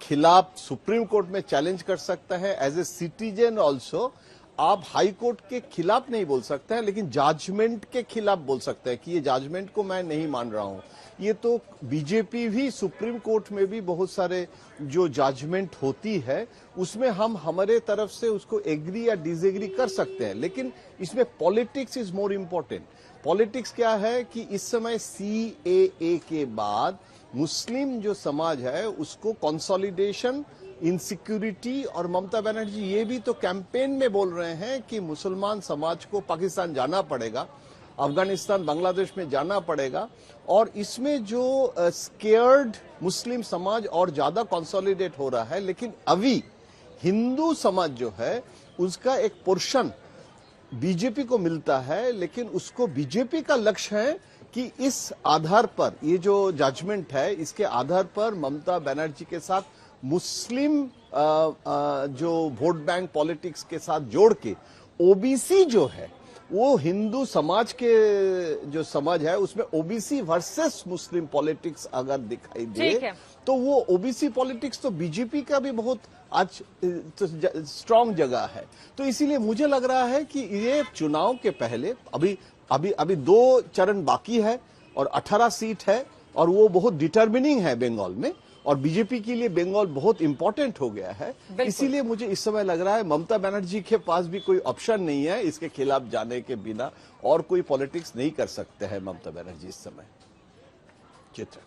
खिलाफ सुप्रीम कोर्ट में चैलेंज कर सकता है। एज ए सिटीजन ऑल्सो आप हाई कोर्ट के खिलाफ नहीं बोल सकते हैं, लेकिन जजमेंट के खिलाफ बोल सकते हैं कि ये जजमेंट को मैं नहीं मान रहा हूं। ये तो बीजेपी भी सुप्रीम कोर्ट में भी बहुत सारे जो जजमेंट होती है उसमें हम हमारे तरफ से उसको एग्री या डिसएग्री कर सकते हैं, लेकिन इसमें politics is more important. Politics क्या है कि इस समय सीएए के बाद मुस्लिम जो समाज है उसको कंसोलिडेशन, इनसिक्योरिटी, और ममता बनर्जी ये भी तो कैंपेन में बोल रहे हैं कि मुसलमान समाज को पाकिस्तान जाना पड़ेगा, अफगानिस्तान, बांग्लादेश में जाना पड़ेगा, और इसमें जो स्केयर्ड मुस्लिम समाज और ज्यादा कंसोलिडेट हो रहा है। लेकिन अभी हिंदू समाज जो है उसका एक पोर्शन बीजेपी को मिलता है, लेकिन उसको बीजेपी का लक्ष्य है कि इस आधार पर, ये जो जजमेंट है इसके आधार पर ममता बनर्जी के साथ मुस्लिम जो वोट बैंक पॉलिटिक्स के साथ जोड़ के ओबीसी जो है वो हिंदू समाज के जो समझ है उसमें ओबीसी वर्सेस मुस्लिम पॉलिटिक्स अगर दिखाई दे तो वो ओबीसी पॉलिटिक्स तो बीजेपी का भी बहुत आज स्ट्रांग जगह है। तो इसीलिए मुझे लग रहा है कि ये चुनाव के पहले अभी 2 चरण बाकी है और 18 सीट है और वो बहुत डिटर्मिनिंग है बंगाल में, और बीजेपी के लिए बंगाल बहुत इंपॉर्टेंट हो गया है। इसीलिए मुझे इस समय लग रहा है ममता बनर्जी के पास भी कोई ऑप्शन नहीं है, इसके खिलाफ जाने के बिना और कोई पॉलिटिक्स नहीं कर सकते हैं ममता बनर्जी इस समय। चित्र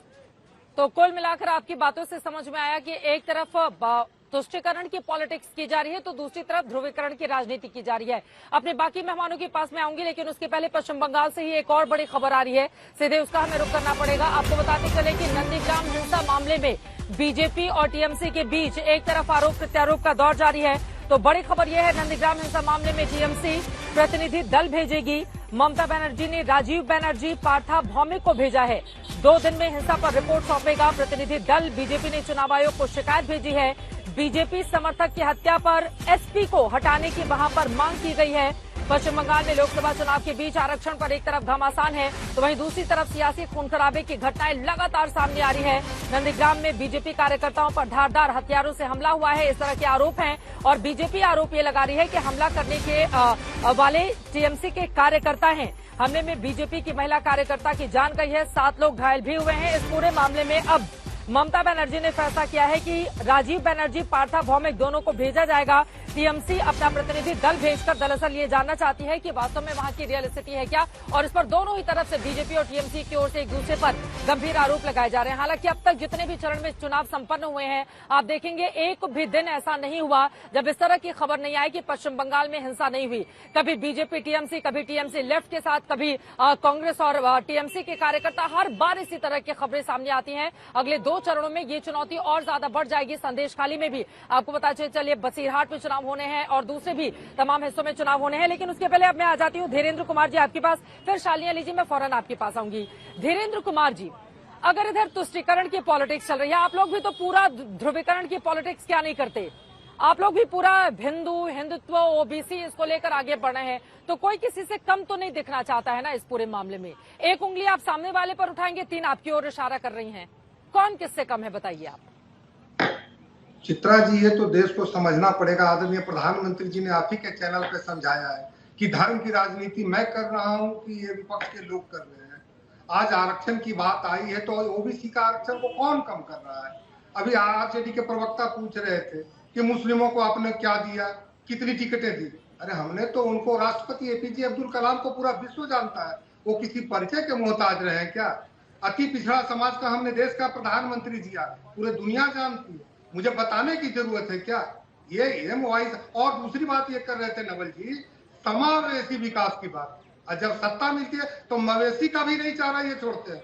तो कुल मिलाकर आपकी बातों से समझ में आया कि एक तरफ तुष्टीकरण की पॉलिटिक्स की जा रही है तो दूसरी तरफ ध्रुवीकरण की राजनीति की जा रही है। अपने बाकी मेहमानों के पास में आऊंगी, लेकिन उसके पहले पश्चिम बंगाल से ही एक और बड़ी खबर आ रही है, सीधे उसका हमें रुख करना पड़ेगा। आपको बताते चले कि नंदीग्राम हिंसा मामले में बीजेपी और टीएमसी के बीच एक तरफ आरोप प्रत्यारोप का दौर जारी है। तो बड़ी खबर यह है, नंदीग्राम हिंसा मामले में टीएमसी प्रतिनिधि दल भेजेगी। ममता बनर्जी ने राजीव बनर्जी, पार्था भौमिक को भेजा है। 2 दिन में हिंसा पर रिपोर्ट सौंपेगा प्रतिनिधि दल। बीजेपी ने चुनाव आयोग को शिकायत भेजी है। बीजेपी समर्थक की हत्या पर एसपी को हटाने की वहां पर मांग की गई है। पश्चिम बंगाल में लोकसभा चुनाव के बीच आरक्षण पर एक तरफ घमासान है तो वहीं दूसरी तरफ सियासी खून खराबे की घटनाएं लगातार सामने आ रही है। नंदीग्राम में बीजेपी कार्यकर्ताओं पर धारदार हथियारों से हमला हुआ है, इस तरह के आरोप हैं। और बीजेपी आरोप ये लगा रही है कि हमला करने के वाले टीएमसी के कार्यकर्ता हैं। हमले में बीजेपी की महिला कार्यकर्ता की जान गई है, 7 लोग घायल भी हुए हैं। इस पूरे मामले में अब ममता बनर्जी ने फैसला किया है कि राजीव बनर्जी, पार्था भौमिक दोनों को भेजा जाएगा। टीएमसी अपना प्रतिनिधि दल भेजकर दरअसल ये जानना चाहती है कि वास्तव में वहां की रियल स्थिति है क्या, और इस पर दोनों ही तरफ से बीजेपी और टीएमसी की ओर से एक दूसरे पर गंभीर आरोप लगाए जा रहे हैं। हालांकि अब तक जितने भी चरण में चुनाव संपन्न हुए हैं, आप देखेंगे एक भी दिन ऐसा नहीं हुआ जब इस तरह की खबर नहीं आई कि पश्चिम बंगाल में हिंसा नहीं हुई। कभी बीजेपी टीएमसी, कभी टीएमसी लेफ्ट के साथ, कभी कांग्रेस और टीएमसी के कार्यकर्ता, हर बार इसी तरह की खबरें सामने आती हैं। अगले 2 चरणों में ये चुनौती और ज्यादा बढ़ जाएगी। संदेशखाली में भी आपको पता चलिए बसीरहाट में चुनाव होने हैं और दूसरे भी तमाम हिस्सों में चुनाव होने हैं। लेकिन उसके पहले अब मैं आ जाती हूँ धीरेन्द्र कुमार जी आपके पास, फिर शालिनी अली जी, मैं फौरन आपके पास आऊंगी। धीरेन्द्र कुमार जी, अगर इधर तुष्टीकरण की पॉलिटिक्स चल रही है, आप लोग भी तो पूरा ध्रुवीकरण की पॉलिटिक्स क्या नहीं करते? आप लोग भी पूरा हिंदुत्व, ओबीसी इसको लेकर आगे बढ़ रहे हैं, तो कोई किसी से कम तो नहीं दिखना चाहता है ना इस पूरे मामले में। एक उंगली आप सामने वाले पर उठाएंगे, 3 आपकी ओर इशारा कर रही हैं। कौन किससे कम है, बताइए आप। चित्रा जी, ये तो देश को समझना पड़ेगा। आदरणीय प्रधानमंत्री जी ने आप ही के चैनल पे समझाया है कि धर्म की राजनीति मैं कर रहा हूं कि ये विपक्ष के लोग कर रहे हैं। आज आरक्षण की बात आई है तो ओबीसी का आरक्षण को कौन कम कर रहा है? अभी आरजेडी के प्रवक्ता पूछ रहे थे कि मुस्लिमों को आपने क्या दिया, कितनी टिकटें दी। अरे हमने तो उनको, राष्ट्रपति एपीजे अब्दुल कलाम को पूरा विश्व जानता है, वो किसी परिचय के मोहताज रहे हैं क्या? अति पिछड़ा समाज का हमने देश का प्रधानमंत्री दिया, पूरे दुनिया जानती है, मुझे बताने की जरूरत है क्या? ये एमओआई। और दूसरी बात ये कर रहे थे नवल जी, समावेशी विकास की बात। और जब सत्ता मिलती है तो मवेशी का भी नहीं चाह रहा, ये छोड़ते हैं।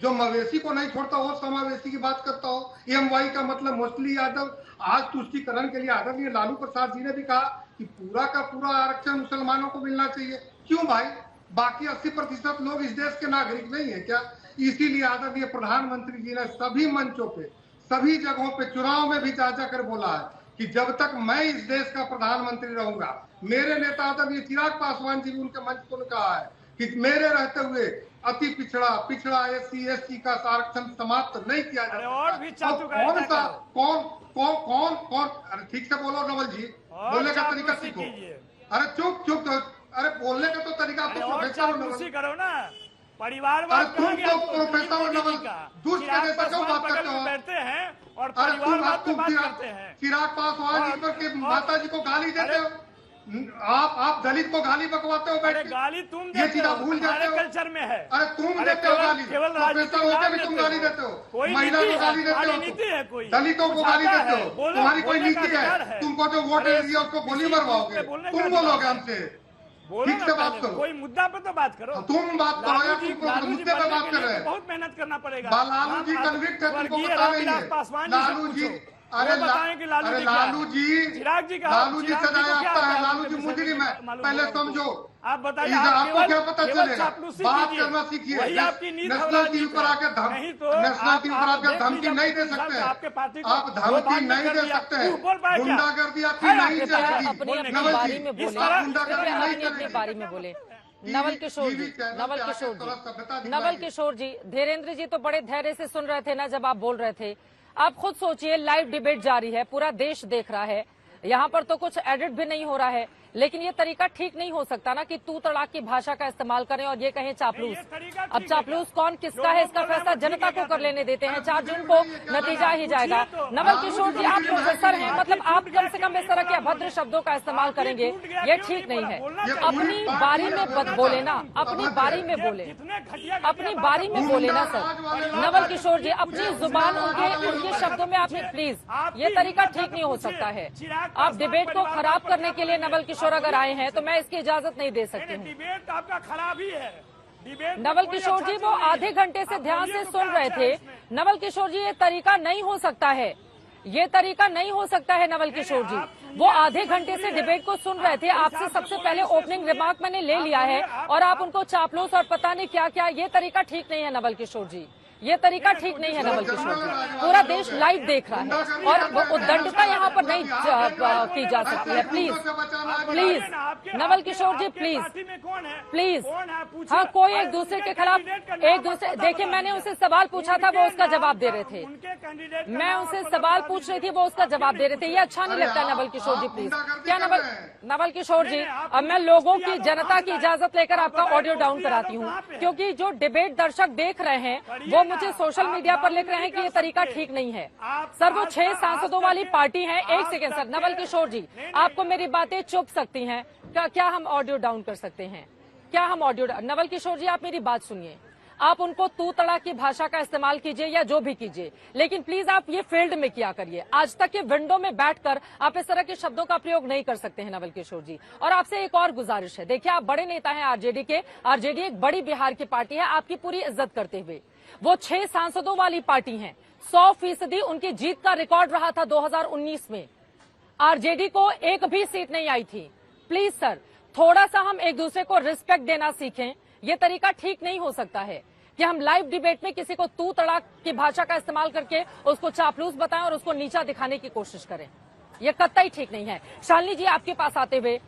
जो मवेशी को नहीं छोड़ता वो समावेशी की बात करता हो। एमओआई का मतलब मुस्लिम यादव। आज तुष्टीकरण के लिए आदरणीय लालू प्रसाद जी ने भी कहा कि पूरा का पूरा आरक्षण मुसलमानों को मिलना चाहिए। क्यों भाई? बाकी 80% लोग इस देश के नागरिक नहीं है क्या? इसीलिए आदरणीय प्रधानमंत्री जी ने सभी मंचों पे, सभी जगहों पे, चुनाव में भी जा कर बोला है कि जब तक मैं इस देश का प्रधानमंत्री रहूंगा, मेरे नेता आदरणीय चिराग पासवान जी भी उनके मंच पर कहा है कि मेरे रहते हुए अति पिछड़ा एससी एसटी का आरक्षण समाप्त नहीं किया जा सकता। कौन अरे ठीक से बोलो नवल जी, बोलने का तरीका सीखो। अरे चुप अरे बोलने का तो तरीका तो प्रोफेसर करो ना। परिवारवाद तुम तो प्रोफेसर नवल दुष्ट के जैसा क्यों बात करते हो? बैठते हैं और परिवारवाद पे बात करते हैं। चिराग पासवान जी पर माता जी को गाली देते हो, आप दलित को गाली बकवाते हो बैठ के। गाली तुम ये चीज़ भूल जाते हो, कल्चर में है। अरे तुम देते हो गाली, प्रोफेसर होकर भी तुम गाली देते हो, महिला को गाली देते हो, दलितों को गाली देते हो। तुम्हारी कोई नीति है? तुमको जो वोट दिया उसको गोली मरवाओगे, तुम बोलोगे हमसे। ठीक से बात करो, कोई मुद्दा पे तो बात करो। तुम बात करो यार, तुम मुद्दे पे बात कर रहे हैं। बहुत मेहनत करना पड़ेगा। लालू जी कन्विक्ट है, तुमको पता नहीं है। लालू जी, अरे लालू जी चिराग जी का, लालू जी सजाया आता है, लालू जी मुजरिम है, पहले समझो। आप बताइए, आपको क्या पता चलेगा? चापलूसी बात कीजिए, करना सीखिए। वही आपकी नींद नेशनल टीवी पर आकर नहीं तो नेशनल टीवी पर आकर धमकी नहीं दे आपके सकते। पार्टी को आप धमकी नहीं दे सकते। गुंडागर्दी आपकी नहीं चलेगी। अपनी बारी में बोले, गुंडागर्दी नहीं अपनी चलेगी। बारी में बोले। नवल किशोर जी, नवल किशोर जी, धीरेन्द्र जी तो बड़े धैर्य से सुन रहे थे ना जब आप बोल रहे थे। आप खुद सोचिए, लाइव डिबेट जारी है, पूरा देश देख रहा है, यहाँ पर तो कुछ एडिट भी नहीं हो रहा है, लेकिन ये तरीका ठीक नहीं हो सकता ना कि तू तड़ाक की भाषा का इस्तेमाल करें और ये कहें चापलूस। अब चापलूस कौन किसका है इसका फैसला जनता को कर लेने देते हैं। 4 जून को नतीजा ही जाएगा। नवल किशोर जी, आप प्रोफेसर हैं, मतलब आप कम से कम इस तरह के अभद्र शब्दों का इस्तेमाल करेंगे, ये ठीक नहीं है। अपनी बारी में बोले ना, अपनी बारी में बोले, अपनी बारी में बोले ना सर। नवल किशोर जी, अपनी जुबान उनके शब्दों में आपने, प्लीज, ये तरीका ठीक नहीं हो सकता है। आप डिबेट को खराब करने के लिए नवल किशोर अगर आए हैं तो मैं इसकी इजाजत नहीं दे सकती हूँ। डिबेट आपका खराब ही है। नवल किशोर जी, वो आधे घंटे से ध्यान से सुन रहे थे। नवल किशोर जी, ये तरीका नहीं हो सकता है, ये तरीका नहीं हो सकता है। नवल किशोर जी, वो आधे घंटे से डिबेट को सुन रहे थे। आपसे सबसे पहले ओपनिंग रिमार्क मैंने ले लिया है और आप उनको चापलूस और पता नहीं क्या क्या, ये तरीका ठीक नहीं है नवल किशोर जी, ये तरीका ठीक नहीं है नवल किशोर जी। पूरा देश लाइव देख रहा है और उद्दंडता यहाँ पर नहीं की जा सकती है। Please please Naval Kishore ji, please please. हाँ, कोई एक दूसरे के खिलाफ, एक दूसरे, देखिए मैंने उनसे सवाल पूछा था, वो उसका जवाब दे रहे थे। मैं उनसे सवाल पूछ रही थी, वो उसका जवाब दे रहे थे। ये अच्छा नहीं लगता नवल किशोर जी, प्लीज। क्या नवल किशोर जी, अब मैं लोगों की, जनता की इजाजत लेकर आपका ऑडियो डाउन कराती हूँ, क्योंकि जो डिबेट दर्शक देख रहे हैं वो मुझे सोशल मीडिया पर लिख रहे हैं कि ये तरीका ठीक नहीं है। सर, वो 6 सांसदों वाली पार्टी है। एक सेकेंड सर, नवल किशोर जी, आपको मेरी बातें चुप सकती हैं क्या हम ऑडियो डाउन कर सकते हैं? क्या हम ऑडियो, नवल किशोर जी आप मेरी बात सुनिए, आप उनको तू तड़ा की भाषा का इस्तेमाल कीजिए या जो भी कीजिए, लेकिन प्लीज आप ये फील्ड में किया करिए। आज तक के विंडो में बैठकर आप इस तरह के शब्दों का प्रयोग नहीं कर सकते हैं नवल किशोर जी। और आपसे एक और गुजारिश है, देखिए आप बड़े नेता हैं आरजेडी के, आरजेडी एक बड़ी बिहार की पार्टी है, आपकी पूरी इज्जत करते हुए, वो 6 सांसदों वाली पार्टी है, 100% उनकी जीत का रिकॉर्ड रहा था 2019 में। आरजेडी को एक भी सीट नहीं आई थी। प्लीज सर, थोड़ा सा हम एक दूसरे को रिस्पेक्ट देना सीखें। ये तरीका ठीक नहीं हो सकता है कि हम लाइव डिबेट में किसी को तू तड़ाक की भाषा का इस्तेमाल करके उसको चापलूस बताएं और उसको नीचा दिखाने की कोशिश करें। ये कतई ठीक नहीं है। शालिनी जी, आपके पास आते हुए,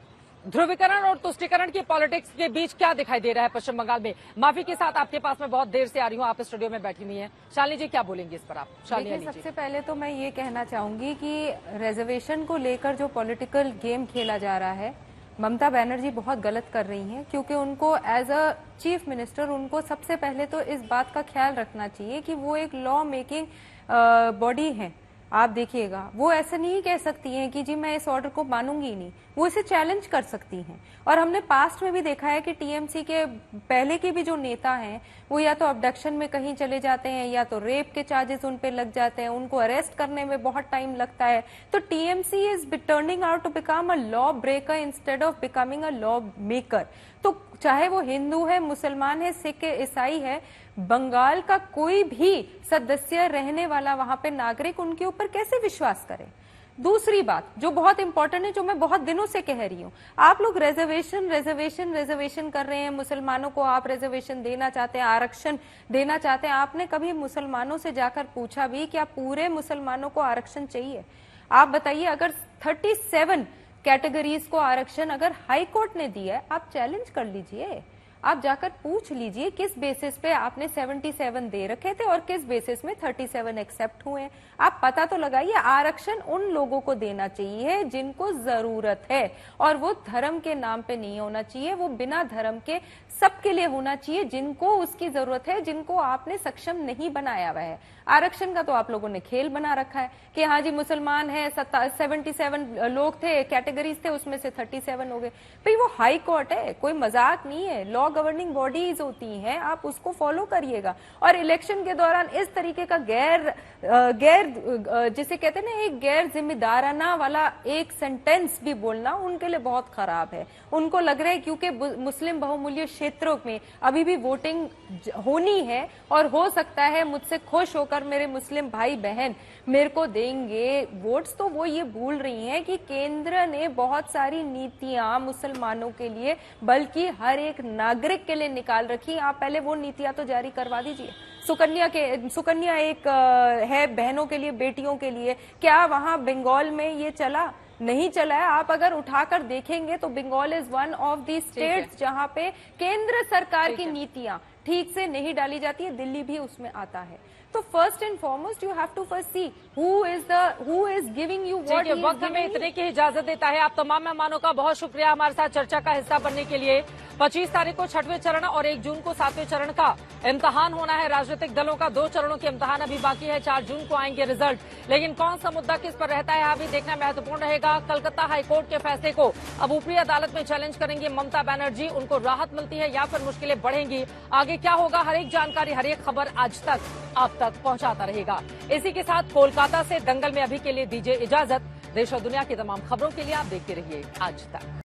ध्रुवीकरण और तुष्टीकरण की पॉलिटिक्स के बीच क्या दिखाई दे रहा है पश्चिम बंगाल में? माफी के साथ आपके पास मैं बहुत देर से आ रही हूँ, आप स्टूडियो में बैठी हुई हैं। शालिनी जी, क्या बोलेंगे इस पर आप? शालिनी, सबसे पहले तो मैं ये कहना चाहूंगी कि रिजर्वेशन को लेकर जो पॉलिटिकल गेम खेला जा रहा है, ममता बनर्जी बहुत गलत कर रही हैं, क्योंकि उनको एज अ चीफ मिनिस्टर उनको सबसे पहले तो इस बात का ख्याल रखना चाहिए कि वो एक लॉ मेकिंग बॉडी है। आप देखिएगा, वो ऐसे नहीं कह सकती हैं कि जी मैं इस ऑर्डर को मानूंगी नहीं, वो इसे चैलेंज कर सकती हैं। और हमने पास्ट में भी देखा है कि टीएमसी के पहले के भी जो नेता हैं वो या तो अबडक्शन में कहीं चले जाते हैं या तो रेप के चार्जेस उन पे लग जाते हैं, उनको अरेस्ट करने में बहुत टाइम लगता है। तो TMC is turning out to become a law breaker instead of becoming a law maker. तो चाहे वो हिंदू है, मुसलमान है, सिख है, ईसाई है, बंगाल का कोई भी सदस्य रहने वाला वहां पे नागरिक उनके ऊपर कैसे विश्वास करे? दूसरी बात जो बहुत इंपॉर्टेंट है, जो मैं बहुत दिनों से कह रही हूँ, आप लोग रिजर्वेशन कर रहे हैं, मुसलमानों को आप रिजर्वेशन देना चाहते हैं, आरक्षण देना चाहते हैं। आपने कभी मुसलमानों से जाकर पूछा भी क्या पूरे मुसलमानों को आरक्षण चाहिए? आप बताइए, अगर 37 कैटेगरीज को आरक्षण अगर हाई कोर्ट ने दिया है, आप चैलेंज कर लीजिए, आप जाकर पूछ लीजिए किस बेसिस पे आपने 77 दे रखे थे और किस बेसिस में 37 एक्सेप्ट हुए। आप पता तो लगाइए। आरक्षण उन लोगों को देना चाहिए जिनको जरूरत है, और वो धर्म के नाम पे नहीं होना चाहिए, वो बिना धर्म के सबके लिए होना चाहिए जिनको उसकी जरूरत है, जिनको आपने सक्षम नहीं बनाया हुआ है। आरक्षण का तो आप लोगों ने खेल बना रखा है कि हाँ जी मुसलमान है, 77 लोग थे, कैटेगरीज थे, उसमें से 37 हो गए। भाई वो हाई कोर्ट है, कोई मजाक नहीं है। लॉ गवर्निंग बॉडीज होती हैं, आप उसको फॉलो करिएगा। और इलेक्शन के दौरान इस तरीके का गैर जिसे कहते हैं ना, एक गैर जिम्मेदाराना वाला एक सेंटेंस भी बोलना उनके लिए बहुत खराब है। उनको लग रहा है क्योंकि मुस्लिम बहुमूल्य क्षेत्रों में अभी भी वोटिंग होनी है और हो सकता है मुझसे खुश होकर मेरे मुस्लिम भाई बहन मेरे को देंगे वोट्स, तो वो ये भूल रही हैं कि केंद्र ने बहुत सारी नीतियां मुसलमानों के लिए, बल्कि हर एक नागरिक के लिए निकाल रखी। आप पहले वो नीतियां तो जारी करवा दीजिए। सुकन्या एक है बहनों के लिए, बेटियों के लिए। क्या वहां बंगाल में ये चला? नहीं चला है। आप अगर उठाकर देखेंगे तो Bengal is one of the states जहां पे केंद्र सरकार की नीतियां ठीक से नहीं डाली जाती है। दिल्ली भी उसमें आता है। तो first and foremost you have to first see who is giving you what. वक्त हमें इतने की इजाजत देता है। आप तमाम मेहमानों का बहुत शुक्रिया हमारे साथ चर्चा का हिस्सा बनने के लिए। 25 तारीख को 6वें चरण और 1 जून को 7वें चरण का इम्तिहान होना है। राजनीतिक दलों का 2 चरणों के इम्तिहान अभी बाकी है। 4 जून को आएंगे रिजल्ट। लेकिन कौन सा मुद्दा किस पर रहता है अभी देखना महत्वपूर्ण रहेगा। कलकत्ता हाईकोर्ट के फैसले को अब ऊपरी अदालत में चैलेंज करेंगी ममता बनर्जी। उनको राहत मिलती है या फिर मुश्किलें बढ़ेंगी, आगे क्या होगा, हर एक जानकारी, हर एक खबर आज तक आप तक पहुंचाता रहेगा। इसी के साथ कोलकाता से दंगल में अभी के लिए दीजिए इजाजत। देश और दुनिया की तमाम खबरों के लिए आप देखते रहिए आज तक।